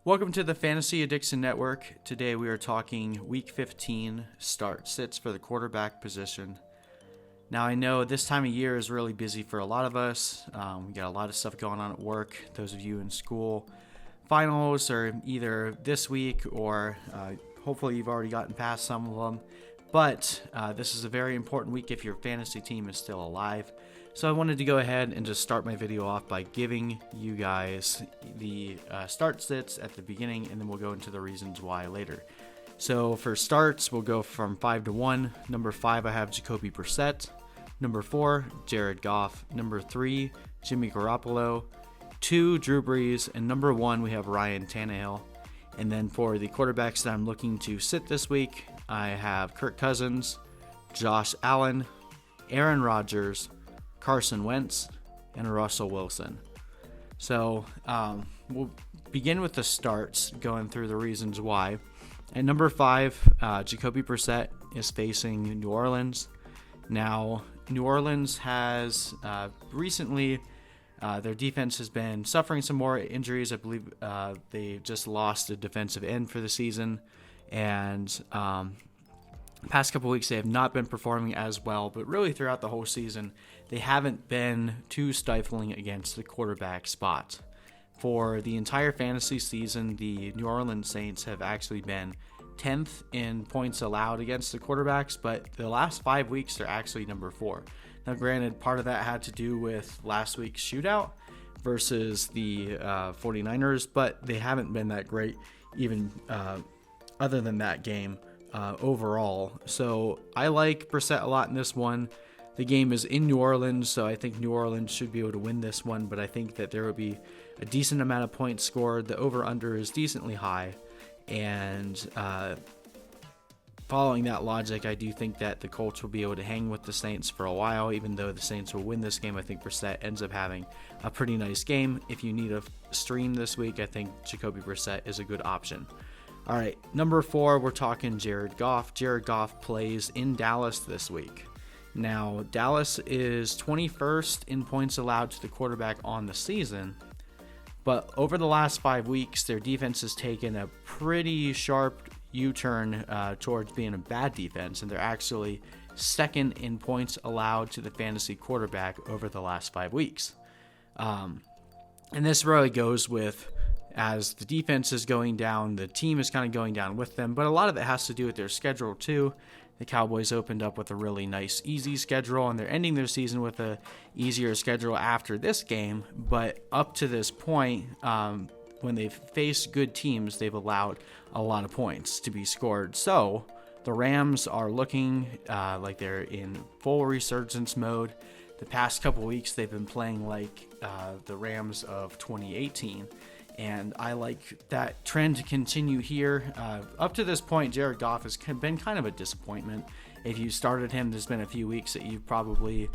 Welcome to the Fantasy Addiction Network. Today we are talking Week 15 start sits for the quarterback position. Now I know this time of year is really busy for a lot of us. We got a lot of stuff going on at work. Those of you in school, finals are either this week or hopefully you've already gotten past some of them. But this is a very important week if your fantasy team is still alive. So I wanted to go ahead and just start my video off by giving you guys the start sits at the beginning, and then we'll go into the reasons why later. So for starts, we'll go from 5 to 1. Number 5, I have Jacoby Brissett. Number 4, Jared Goff. Number 3, Jimmy Garoppolo. 2, Drew Brees. And number 1, we have Ryan Tannehill. And then for the quarterbacks that I'm looking to sit this week, I have Kirk Cousins, Josh Allen, Aaron Rodgers, Carson Wentz, and Russell Wilson. So we'll begin with the starts, going through the reasons why. At number 5, Jacoby Brissett is facing New Orleans. Now, New Orleans has recently, their defense has been suffering some more injuries. I believe they just lost a defensive end for the season. And past couple weeks, they have not been performing as well, but really throughout the whole season, they haven't been too stifling against the quarterback spot. For the entire fantasy season, the New Orleans Saints have actually been 10th in points allowed against the quarterbacks, but the last 5 weeks, they're actually number 4. Now, granted, part of that had to do with last week's shootout versus the 49ers, but they haven't been that great even other than that game overall. So I like Brissett a lot in this one. The game is in New Orleans, so I think New Orleans should be able to win this one, but I think that there will be a decent amount of points scored. The over-under is decently high, and following that logic, I do think that the Colts will be able to hang with the Saints for a while. Even though the Saints will win this game, I think Brissett ends up having a pretty nice game. If you need a stream this week, I think Jacoby Brissett is a good option. All right, number 4, we're talking Jared Goff. Jared Goff plays in Dallas this week. Now, Dallas is 21st in points allowed to the quarterback on the season, but over the last 5 weeks, their defense has taken a pretty sharp U-turn towards being a bad defense, and they're actually second in points allowed to the fantasy quarterback over the last 5 weeks. And this really goes with, as the defense is going down, the team is kind of going down with them, but a lot of it has to do with their schedule too. The Cowboys opened up with a really nice, easy schedule, and they're ending their season with a easier schedule after this game. But up to this point, when they've faced good teams, they've allowed a lot of points to be scored. So the Rams are looking like they're in full resurgence mode. The past couple weeks, they've been playing like the Rams of 2018. And I like that trend to continue here. Up to this point, Jared Goff has been kind of a disappointment. If you started him, there's been a few weeks that you've probably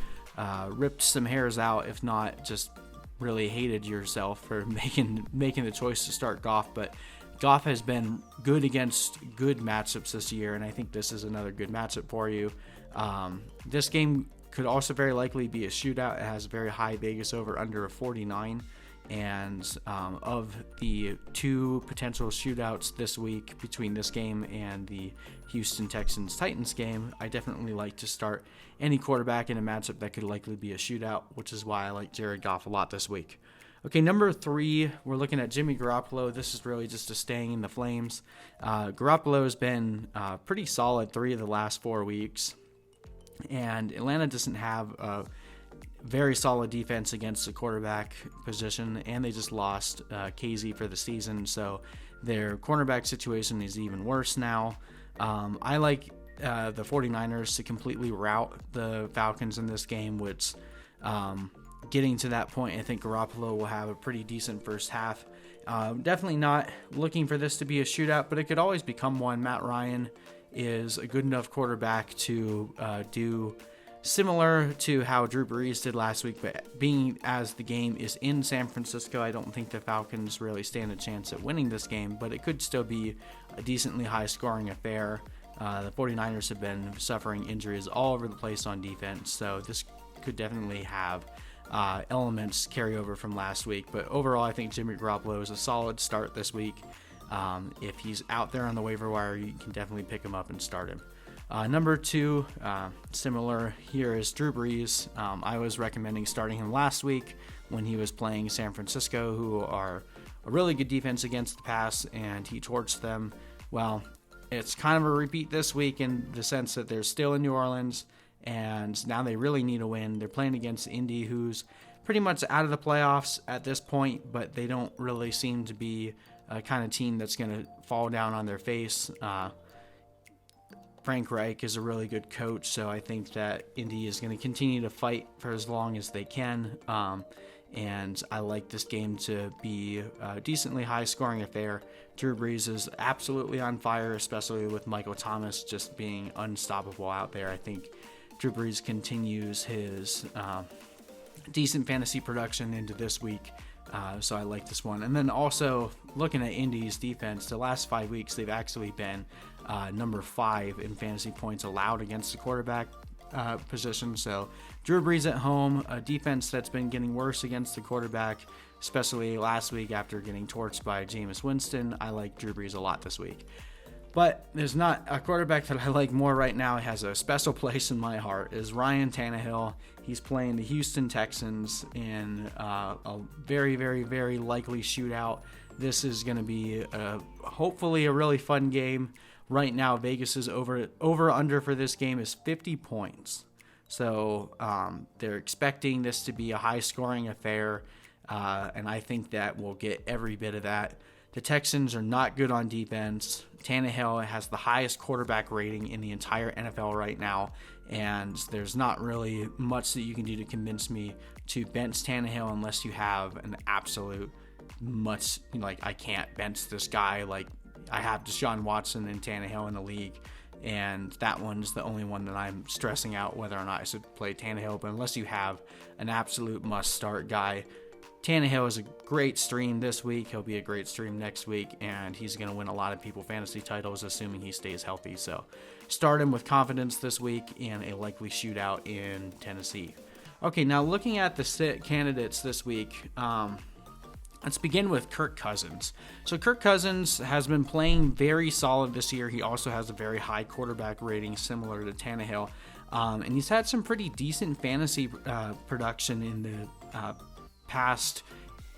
ripped some hairs out, if not just really hated yourself for making the choice to start Goff. But Goff has been good against good matchups this year, and I think this is another good matchup for you. This game could also very likely be a shootout. It has a very high Vegas over under of 49. And of the 2 potential shootouts this week between this game and the Houston Texans-Titans game, I definitely like to start any quarterback in a matchup that could likely be a shootout, which is why I like Jared Goff a lot this week. Okay, number 3, we're looking at Jimmy Garoppolo. This is really just a staying in the flames. Garoppolo has been pretty solid 3 of the last 4 weeks, and Atlanta doesn't have a very solid defense against the quarterback position, and they just lost KZ for the season, so their cornerback situation is even worse now. I like the 49ers to completely rout the Falcons in this game, which getting to that point, I think Garoppolo will have a pretty decent first half. Definitely not looking for this to be a shootout, but it could always become one. Matt Ryan is a good enough quarterback to do similar to how Drew Brees did last week, but being as the game is in San Francisco, I don't think the Falcons really stand a chance at winning this game, but it could still be a decently high-scoring affair. The 49ers have been suffering injuries all over the place on defense, so this could definitely have elements carry over from last week. But overall, I think Jimmy Garoppolo is a solid start this week. If he's out there on the waiver wire, you can definitely pick him up and start him. Number 2, similar here, is Drew Brees. I was recommending starting him last week when he was playing San Francisco, who are a really good defense against the pass, and he torched them. Well, it's kind of a repeat this week in the sense that they're still in New Orleans, and now they really need a win. They're playing against Indy, who's pretty much out of the playoffs at this point, but they don't really seem to be a kind of team that's going to fall down on their face. Frank Reich is a really good coach, so I think that Indy is going to continue to fight for as long as they can. And I like this game to be a decently high-scoring affair. Drew Brees is absolutely on fire, especially with Michael Thomas just being unstoppable out there. I think Drew Brees continues his decent fantasy production into this week, so I like this one. And then also, looking at Indy's defense, the last 5 weeks, they've actually been number 5 in fantasy points allowed against the quarterback position. So Drew Brees at home, a defense that's been getting worse against the quarterback, especially last week after getting torched by Jameis Winston. I like Drew Brees a lot this week. But there's not a quarterback that I like more right now. It has a special place in my heart, is Ryan Tannehill. He's playing the Houston Texans in a very, very, very likely shootout. This is going to be hopefully a really fun game. Right now, Vegas's over-under for this game is 50 points. So they're expecting this to be a high-scoring affair, and I think that we'll get every bit of that. The Texans are not good on defense. Tannehill has the highest quarterback rating in the entire NFL right now, and there's not really much that you can do to convince me to bench Tannehill unless you have an absolute I can't bench this guy. Like, I have Deshaun Watson and Tannehill in the league, and that one's the only one that I'm stressing out whether or not I should play Tannehill. But unless you have an absolute must-start guy, Tannehill is a great stream this week. He'll be a great stream next week, and he's going to win a lot of people fantasy titles, assuming he stays healthy. So start him with confidence this week in a likely shootout in Tennessee. Okay, now looking at the sit candidates this week, let's begin with Kirk Cousins. So Kirk Cousins has been playing very solid this year. He also has a very high quarterback rating, similar to Tannehill. And he's had some pretty decent fantasy production in the past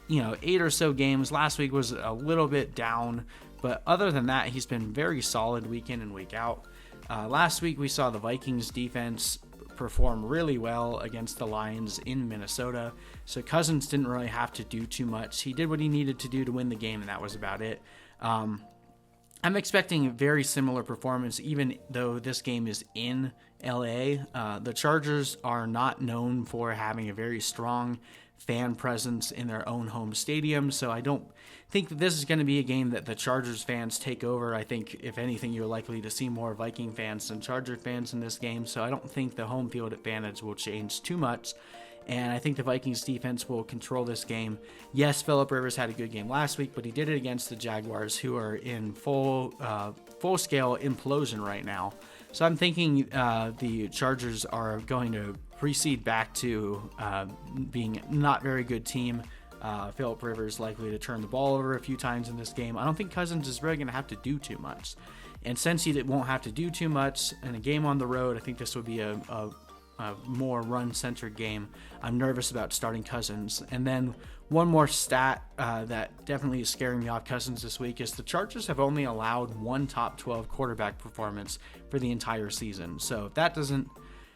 8 or so games. Last week was a little bit down, but other than that, he's been very solid week in and week out. Last week, we saw the Vikings defense perform really well against the Lions in Minnesota, so Cousins didn't really have to do too much. He did what he needed to do to win the game, and that was about it. I'm expecting a very similar performance, even though this game is in LA. The Chargers are not known for having a very strong fan presence in their own home stadium, so I don't think that this is going to be a game that the Chargers fans take over. I think, if anything, you're likely to see more Viking fans than Charger fans in this game, so I don't think the home field advantage will change too much, and I think the Vikings defense will control this game. Yes, Phillip Rivers had a good game last week, but he did it against the Jaguars, who are in full-scale implosion right now. So I'm thinking the Chargers are going to proceed back to being not very good team. Phillip Rivers likely to turn the ball over a few times in this game. I don't think Cousins is really going to have to do too much. And since he won't have to do too much in a game on the road, I think this would be a more run-centered game. I'm nervous about starting Cousins. And then one more stat that definitely is scaring me off Cousins this week is the Chargers have only allowed one top 12 quarterback performance for the entire season. So if that doesn't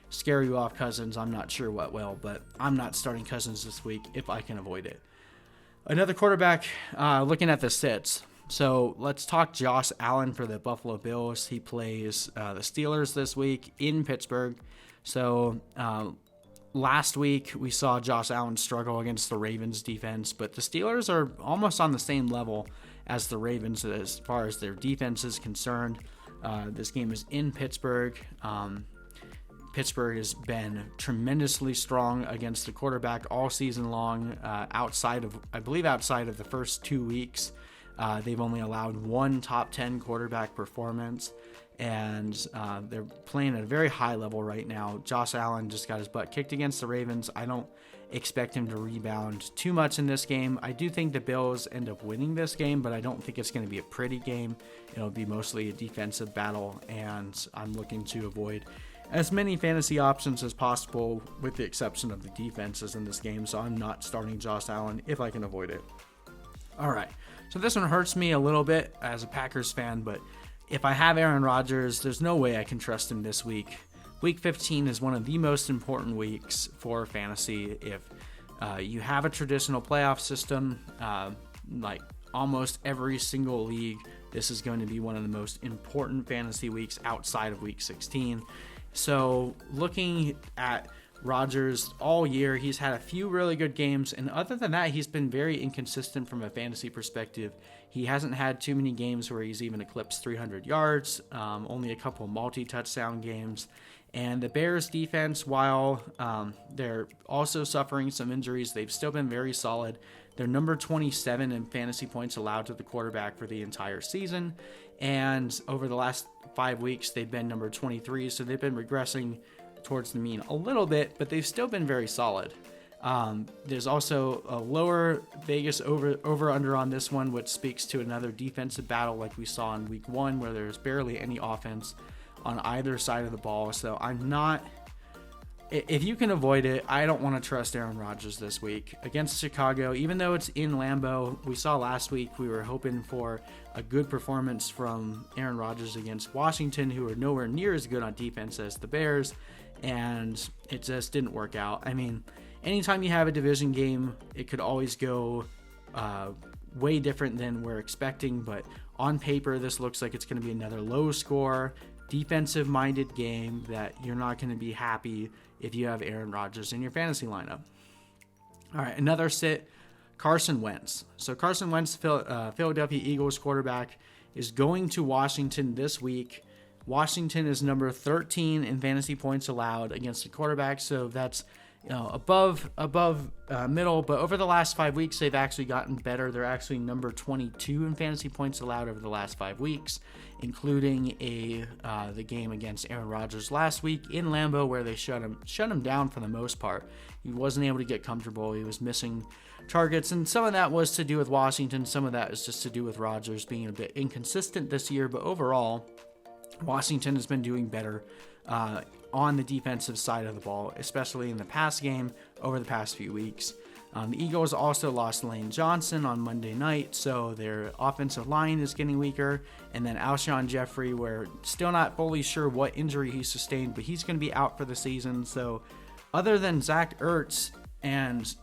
scare you off Cousins, I'm not sure what will, but I'm not starting Cousins this week if I can avoid it. Another quarterback, looking at the sits. So let's talk Josh Allen for the Buffalo Bills. He plays the Steelers this week in Pittsburgh. So last week we saw Josh Allen struggle against the Ravens defense, but the Steelers are almost on the same level as the Ravens as far as their defense is concerned. This game is in Pittsburgh. Pittsburgh has been tremendously strong against the quarterback all season long. Outside of the first 2 weeks, they've only allowed one top 10 quarterback performance, and they're playing at a very high level right now. Josh Allen just got his butt kicked against the Ravens. I don't expect him to rebound too much in this game. I do think the Bills end up winning this game, but I don't think it's going to be a pretty game. It'll be mostly a defensive battle, and I'm looking to avoid as many fantasy options as possible with the exception of the defenses in this game, so I'm not starting Josh Allen if I can avoid it. All right, so this one hurts me a little bit as a Packers fan, but if I have Aaron Rodgers, there's no way I can trust him this week. Week 15 is one of the most important weeks for fantasy. If you have a traditional playoff system, like almost every single league, this is going to be one of the most important fantasy weeks outside of week 16. So looking at Rodgers all year, he's had a few really good games, and other than that, he's been very inconsistent from a fantasy perspective. He hasn't had too many games where he's even eclipsed 300 yards, only a couple multi-touchdown games. And the Bears defense, while they're also suffering some injuries, they've still been very solid. They're number 27 in fantasy points allowed to the quarterback for the entire season. And over the last 5 weeks, they've been number 23, so they've been regressing towards the mean a little bit, but they've still been very solid. There's also a lower Vegas over-under on this one, which speaks to another defensive battle like we saw in week 1, where there's barely any offense on either side of the ball. So I'm not, if you can avoid it, I don't want to trust Aaron Rodgers this week against Chicago. Even though it's in Lambeau, we saw last week we were hoping for a good performance from Aaron Rodgers against Washington, who are nowhere near as good on defense as the Bears, and it just didn't work out. I mean, anytime you have a division game, it could always go way different than we're expecting, but on paper, this looks like it's going to be another low score, defensive-minded game that you're not going to be happy if you have Aaron Rodgers in your fantasy lineup. All right, another sit, Carson Wentz. So Carson Wentz, Philadelphia Eagles quarterback, is going to Washington this week. Washington is number 13 in fantasy points allowed against the quarterback, so that's above middle, but over the last 5 weeks, they've actually gotten better. They're actually number 22 in fantasy points allowed over the last 5 weeks, including the game against Aaron Rodgers last week in Lambeau, where they shut him down for the most part. He wasn't able to get comfortable. He was missing targets, and some of that was to do with Washington. Some of that is just to do with Rodgers being a bit inconsistent this year, but overall, Washington has been doing better on the defensive side of the ball, especially in the pass game over the past few weeks. The Eagles also lost Lane Johnson on Monday night, so their offensive line is getting weaker. And then Alshon Jeffrey, we're still not fully sure what injury he sustained, but he's going to be out for the season. So other than Zach Ertz and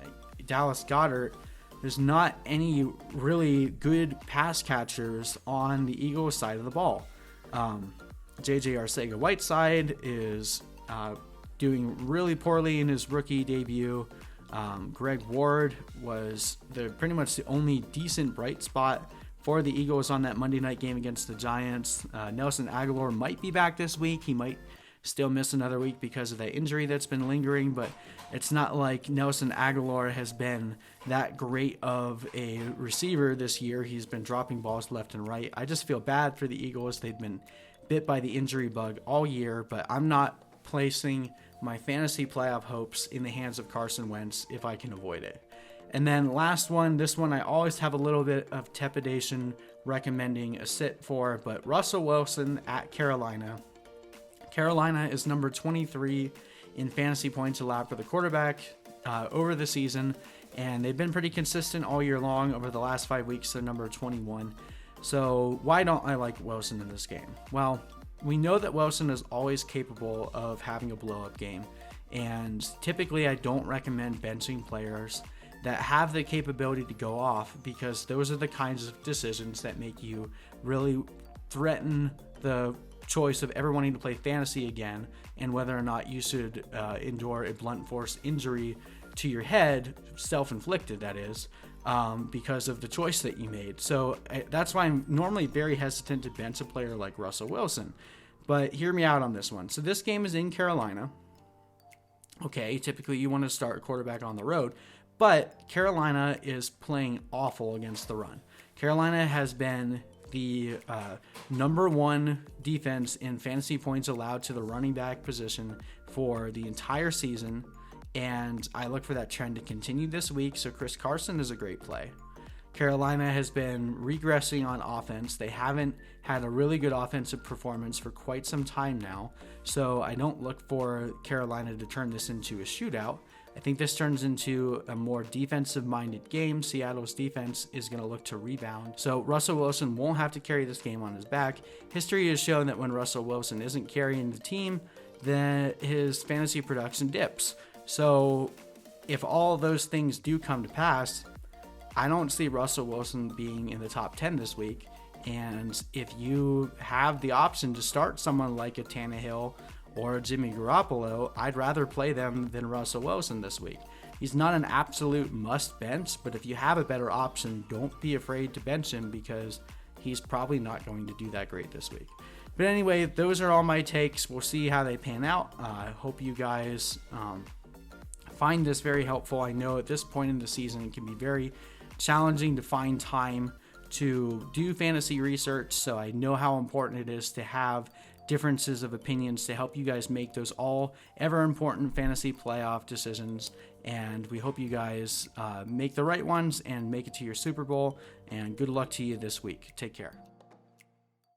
Dallas Goedert, there's not any really good pass catchers on the Eagles side of the ball. J.J. Arcega-Whiteside is doing really poorly in his rookie debut. Greg Ward was pretty much the only decent bright spot for the Eagles on that Monday night game against the Giants. Nelson Aguilar might be back this week. He might still miss another week because of that injury that's been lingering, but it's not like Nelson Aguilar has been that great of a receiver this year. He's been dropping balls left and right. I just feel bad for the Eagles. They've been bit by the injury bug all year, but I'm not placing my fantasy playoff hopes in the hands of Carson Wentz if I can avoid it. And then last one, this one I always have a little bit of trepidation recommending a sit for, but Russell Wilson at Carolina. Carolina is number 23 in fantasy points allowed for the quarterback over the season, and they've been pretty consistent all year long. Over the last 5 weeks, they're number 21. So why don't I like Wilson in this game? Well, we know that Wilson is always capable of having a blow-up game, and typically I don't recommend benching players that have the capability to go off, because those are the kinds of decisions that make you really threaten the choice of ever wanting to play fantasy again, and whether or not you should endure a blunt force injury to your head, self-inflicted that is, because of the choice that you made. So that's why I'm normally very hesitant to bench a player like Russell Wilson. But hear me out on this one. So this game is in Carolina. Okay, typically you want to start a quarterback on the road, but Carolina is playing awful against the run. Carolina has been the number one defense in fantasy points allowed to the running back position for the entire season, and I look for that trend to continue this week. So Chris Carson is a great play. Carolina has been regressing on offense. They haven't had a really good offensive performance for quite some time now. So I don't look for Carolina to turn this into a shootout. I think this turns into a more defensive-minded game. Seattle's defense is going to look to rebound. So Russell Wilson won't have to carry this game on his back. History has shown that when Russell Wilson isn't carrying the team, then his fantasy production dips. So if all those things do come to pass, I don't see Russell Wilson being in the top 10 this week. And if you have the option to start someone like a Tannehill or a Jimmy Garoppolo, I'd rather play them than Russell Wilson this week. He's not an absolute must bench, but if you have a better option, don't be afraid to bench him because he's probably not going to do that great this week. But anyway, those are all my takes. We'll see how they pan out. I hope you guys find this very helpful. I know at this point in the season it can be very challenging to find time to do fantasy research, so I know how important it is to have differences of opinions to help you guys make those all ever important fantasy playoff decisions. And we hope you guys make the right ones and make it to your Super Bowl, and good luck to you this week. Take care.